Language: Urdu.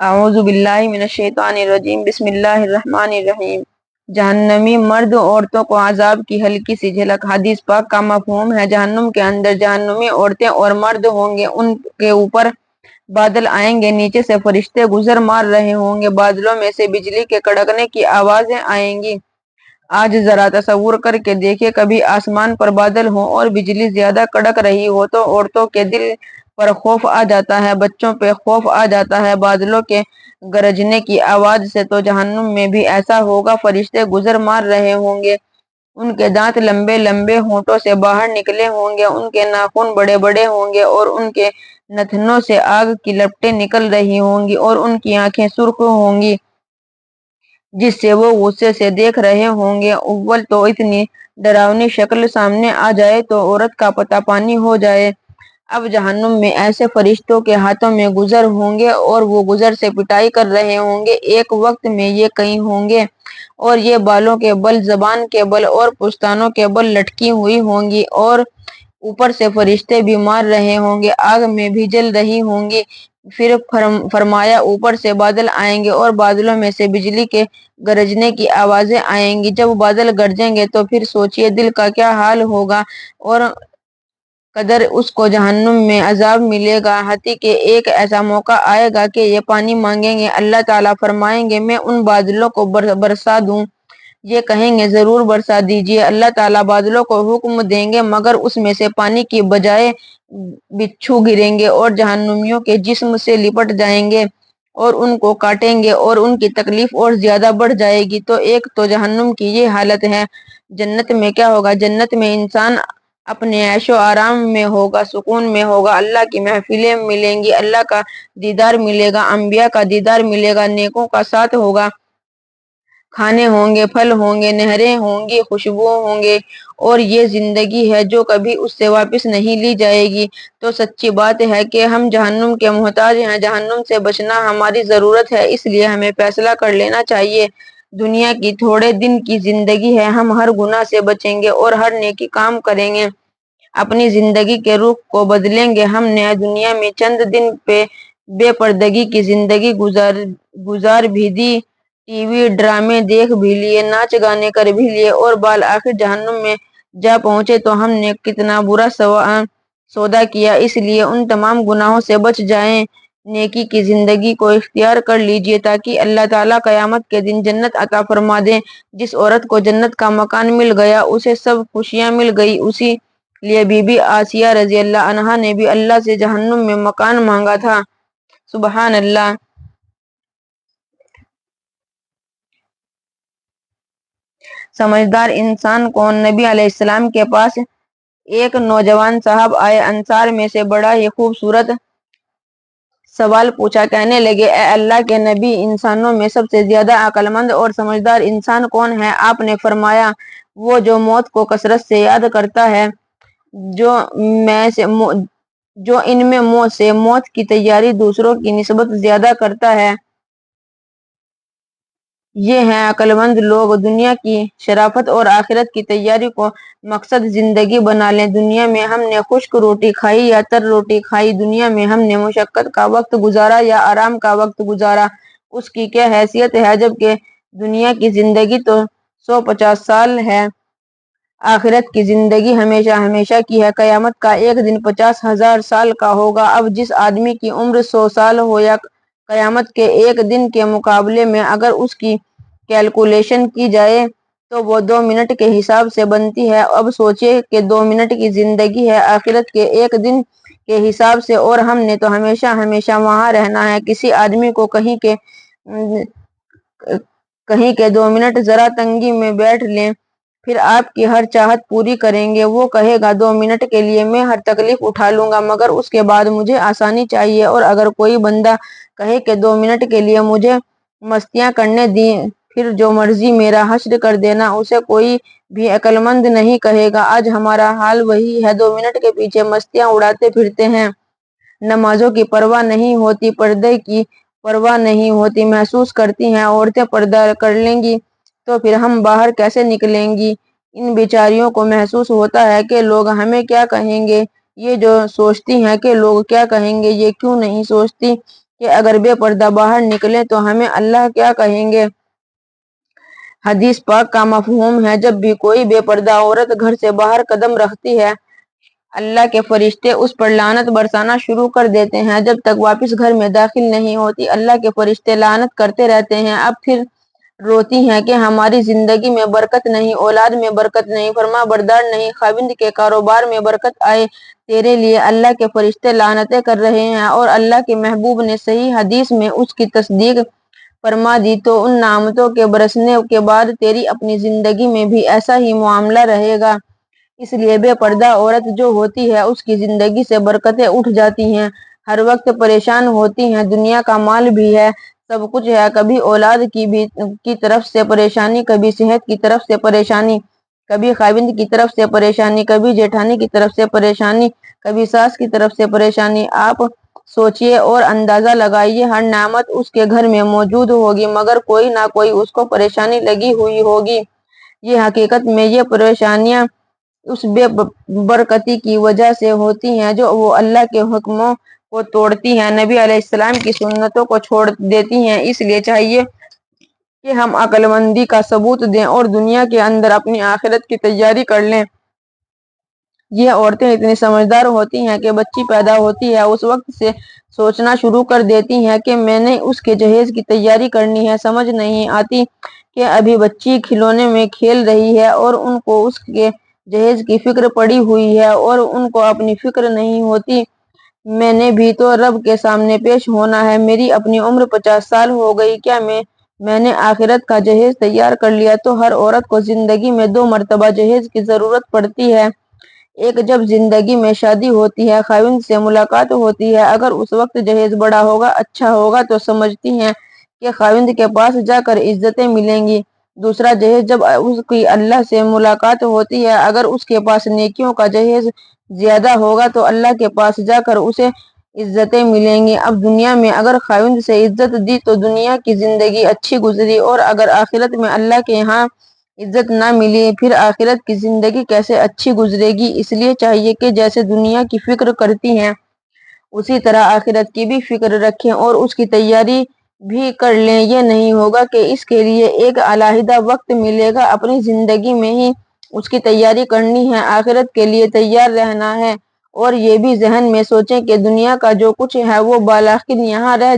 اعوذ باللہ من الشیطان الرجیم بسم اللہ الرحمن الرحیم۔ جہنمی مرد عورتوں کو عذاب کی ہلکی سی جھلک۔ حدیث پاک کا مفہوم ہے جہنم کے اندر جہنمی عورتیں اور مرد ہوں گے، ان کے اوپر بادل آئیں گے، نیچے سے فرشتے گزر مار رہے ہوں گے، بادلوں میں سے بجلی کے کڑکنے کی آوازیں آئیں گی۔ آج ذرا تصور کر کے دیکھیں، کبھی آسمان پر بادل ہوں اور بجلی زیادہ کڑک رہی ہو تو عورتوں کے دل پر خوف آ جاتا ہے، بچوں پہ خوف آ جاتا ہے بادلوں کے گرجنے کی آواز سے۔ تو جہنم میں بھی ایسا ہوگا، فرشتے گزر مار رہے ہوں گے، ان کے دانت لمبے لمبے ہونٹوں سے باہر نکلے ہوں گے، ان کے ناخن بڑے بڑے ہوں گے اور ان کے نتنوں سے آگ کی لپٹیں نکل رہی ہوں گی اور ان کی آنکھیں سرخ ہوں گی جس سے وہ غصے سے دیکھ رہے ہوں گے۔ اول تو اتنی ڈراؤنی شکل سامنے آ جائے تو عورت کا پتہ پانی ہو جائے۔ اب جہنم میں ایسے فرشتوں کے ہاتھوں میں گزر ہوں گے اور وہ گزر سے پٹائی کر رہے ہوں گے، ایک وقت میں یہ کئی ہوں گے اور یہ بالوں کے بل، زبان کے بل اور پستانوں کے بل لٹکی ہوئی ہوں گی اور اوپر سے فرشتے بھی مار رہے ہوں گے، آگ میں بھی جل رہی ہوں گی۔ پھر فرمایا اوپر سے بادل آئیں گے اور بادلوں میں سے بجلی کے گرجنے کی آوازیں آئیں گی۔ جب بادل گرجیں گے تو پھر سوچئے دل کا کیا حال ہوگا اور قدر اس کو جہنم میں عذاب ملے گا۔ حتیٰ کہ ایک ایسا موقع آئے گا کہ یہ پانی مانگیں گے، اللہ تعالیٰ فرمائیں گے میں ان بادلوں کو برسا دوں، یہ کہیں گے ضرور برسا دیجئے، اللہ تعالیٰ بادلوں کو حکم دیں گے مگر اس میں سے پانی کی بجائے بچھو گریں گے اور جہنمیوں کے جسم سے لپٹ جائیں گے اور ان کو کاٹیں گے اور ان کی تکلیف اور زیادہ بڑھ جائے گی۔ تو ایک تو جہنم کی یہ حالت ہے۔ جنت میں کیا ہوگا؟ جنت میں انسان اپنے عیش و آرام میں ہوگا، سکون میں ہوگا، اللہ کی محفلیں ملیں گی، اللہ کا دیدار ملے گا، انبیاء کا دیدار ملے گا، نیکوں کا ساتھ ہوگا، کھانے ہوں گے، پھل ہوں گے، نہریں ہوں گی، خوشبو ہوں گے، اور یہ زندگی ہے جو کبھی اس سے واپس نہیں لی جائے گی۔ تو سچی بات ہے کہ ہم جہنم کے محتاج ہیں، جہنم سے بچنا ہماری ضرورت ہے، اس لیے ہمیں فیصلہ کر لینا چاہیے۔ دنیا کی تھوڑے دن کی زندگی ہے، ہم ہر گناہ سے بچیں گے اور ہر نیکی کام کریں گے، اپنی زندگی کے رخ کو بدلیں گے۔ ہم نے دنیا میں چند دن پہ بے پردگی کی زندگی گزار بھی دی، ٹی وی ڈرامے دیکھ بھی لیے، ناچ گانے کر بھی لیے اور بالآخر جہنم میں جا پہنچے تو ہم نے کتنا برا سودا کیا۔ اس لیے ان تمام گناہوں سے بچ جائیں، نیکی کی زندگی کو اختیار کر لیجئے تاکہ اللہ تعالیٰ قیامت کے دن جنت عطا فرما دیں۔ جس عورت کو جنت کا مکان مل گیا اسے سب خوشیاں مل گئی، اسی لیے بی بی آسیہ رضی اللہ عنہا نے بھی اللہ سے جہنم میں مکان مانگا تھا۔ سبحان اللہ۔ سمجھدار انسان کون؟ نبی علیہ السلام کے پاس ایک نوجوان صاحب آئے، انصار میں سے بڑا ہی خوبصورت سوال پوچھا، کہنے لگے اے اللہ کے نبی، انسانوں میں سب سے زیادہ عقل مند اور سمجھدار انسان کون ہے؟ آپ نے فرمایا وہ جو موت کو کثرت سے یاد کرتا ہے، جو ان میں سے موت کی تیاری دوسروں کی نسبت زیادہ کرتا ہے۔ یہ ہیں عقل مند لوگ۔ دنیا کی شرافت اور آخرت کی تیاری کو مقصد زندگی بنا لیں۔ دنیا میں ہم نے خشک روٹی کھائی یا تر روٹی کھائی، دنیا میں ہم نے مشقت کا وقت گزارا یا آرام کا وقت گزارا، اس کی کیا حیثیت ہے؟ جبکہ دنیا کی زندگی تو 150 سال ہے، آخرت کی زندگی ہمیشہ ہمیشہ کی ہے، قیامت کا ایک دن 50,000 سال کا ہوگا۔ اب جس آدمی کی عمر 100 سال ہو یا قیامت کے ایک دن کے مقابلے میں اگر اس کی کیلکولیشن کی جائے تو وہ 2 منٹ کے حساب سے بنتی ہے۔ اب سوچئے کہ 2 منٹ کی زندگی ہے آخرت کے ایک دن کے حساب سے، اور ہم نے تو ہمیشہ ہمیشہ وہاں رہنا ہے۔ کسی آدمی کو کہیں کہ 2 منٹ ذرا تنگی میں بیٹھ لیں، پھر آپ کی ہر چاہت پوری کریں گے، وہ کہے گا 2 منٹ کے لیے میں ہر تکلیف اٹھا لوں گا مگر اس کے بعد مجھے آسانی چاہیے۔ اور اگر کوئی بندہ کہے کہ 2 منٹ کے لیے مجھے مستیاں کرنے دیں، پھر جو مرضی میرا حشر کر دینا، اسے کوئی بھی عقل مند نہیں کہے گا۔ آج ہمارا حال وہی ہے، 2 منٹ کے پیچھے مستیاں اڑاتے پھرتے ہیں، نمازوں کی پرواہ نہیں ہوتی، پردے کی پرواہ نہیں ہوتی۔ محسوس کرتی ہیں عورتیں پردہ کر لیں گی تو پھر ہم باہر کیسے نکلیں گی؟ ان بیچاریوں کو محسوس ہوتا ہے کہ لوگ ہمیں کیا کہیں گے۔ یہ جو سوچتی ہیں کہ لوگ کیا کہیں گے، یہ کیوں نہیں سوچتی کہ اگر بے پردہ باہر نکلے تو ہمیں اللہ کیا کہیں گے۔ حدیث پاک کا مفہوم ہے جب بھی کوئی بے پردہ عورت گھر سے باہر قدم رکھتی ہے اللہ کے فرشتے اس پر لعنت برسانا شروع کر دیتے ہیں جب تک واپس گھر میں داخل نہیں ہوتی۔ اللہ کے فرشتے لعنت کرتے رہتے ہیں، اب پھر روتی ہیں کہ ہماری زندگی میں برکت نہیں، اولاد میں برکت نہیں، فرما بردار نہیں، خاوند کے کاروبار میں برکت آئے تیرے لیے اللہ کے فرشتے لعنتیں کر رہے ہیں۔ اور اللہ کے محبوب نے صحیح حدیث میں اس کی تصدیق فرما دی تو ان نعمتوں کے برسنے کے بعد تیری اپنی زندگی میں بھی ایسا ہی معاملہ رہے گا۔ اس لیے بے پردہ عورت جو ہوتی ہے اس کی زندگی سے برکتیں اٹھ جاتی ہیں، ہر وقت پریشان ہوتی ہیں، دنیا کا مال بھی ہے، سب کچھ ہے، کبھی اولاد کی طرف سے پریشانی، کبھی صحت کی طرف سے پریشانی، کبھی خاوند کی طرف سے پریشانی، کبھی جیٹھانی کی طرف سے پریشانی، کبھی ساس کی طرف سے پریشانی۔ آپ سوچئے اور اندازہ لگائیے ہر نعمت اس کے گھر میں موجود ہوگی مگر کوئی نہ کوئی اس کو پریشانی لگی ہوئی ہوگی۔ یہ حقیقت میں یہ پریشانیاں اس بے برکتی کی وجہ سے ہوتی ہیں جو وہ اللہ کے حکموں کو توڑتی ہیں، نبی علیہ السلام کی سنتوں کو چھوڑ دیتی ہیں۔ اس لیے چاہیے کہ ہم عقل مندی کا ثبوت دیں اور دنیا کے اندر اپنی آخرت کی تیاری کر لیں۔ یہ عورتیں اتنی سمجھدار ہوتی ہیں کہ بچی پیدا ہوتی ہے اس وقت سے سوچنا شروع کر دیتی ہیں کہ میں نے اس کے جہیز کی تیاری کرنی ہے۔ سمجھ نہیں آتی کہ ابھی بچی کھلونے میں کھیل رہی ہے اور ان کو اس کے جہیز کی فکر پڑی ہوئی ہے اور ان کو اپنی فکر نہیں ہوتی۔ میں نے بھی تو رب کے سامنے پیش ہونا ہے، میری اپنی عمر 50 سال ہو گئی، کیا میں نے آخرت کا جہیز تیار کر لیا؟ تو ہر عورت کو زندگی میں 2 مرتبہ جہیز کی ضرورت پڑتی ہے، ایک جب زندگی میں شادی ہوتی ہے، خاوند سے ملاقات ہوتی ہے، اگر اس وقت جہیز بڑا ہوگا، اچھا ہوگا تو سمجھتی ہیں کہ خاوند کے پاس جا کر عزتیں ملیں گی۔ دوسرا جہیز جب اس کی اللہ سے ملاقات ہوتی ہے، اگر اس کے پاس نیکیوں کا جہیز زیادہ ہوگا تو اللہ کے پاس جا کر اسے عزتیں ملیں گی۔ اب دنیا میں اگر خاوند سے عزت دی تو دنیا کی زندگی اچھی گزری، اور اگر آخرت میں اللہ کے ہاں عزت نہ ملی پھر آخرت کی زندگی کیسے اچھی گزرے گی؟ اس لیے چاہیے کہ جیسے دنیا کی فکر کرتی ہیں اسی طرح آخرت کی بھی فکر رکھیں اور اس کی تیاری بھی کر لیں۔ یہ نہیں ہوگا کہ اس کے لیے ایک علیحدہ وقت ملے گا، اپنی زندگی میں ہی اس کی تیاری کرنی ہے، آخرت کے لیے تیار رہنا ہے۔ اور یہ بھی ذہن میں سوچیں کہ دنیا کا جو کچھ ہے وہ بالآخر یہاں رہ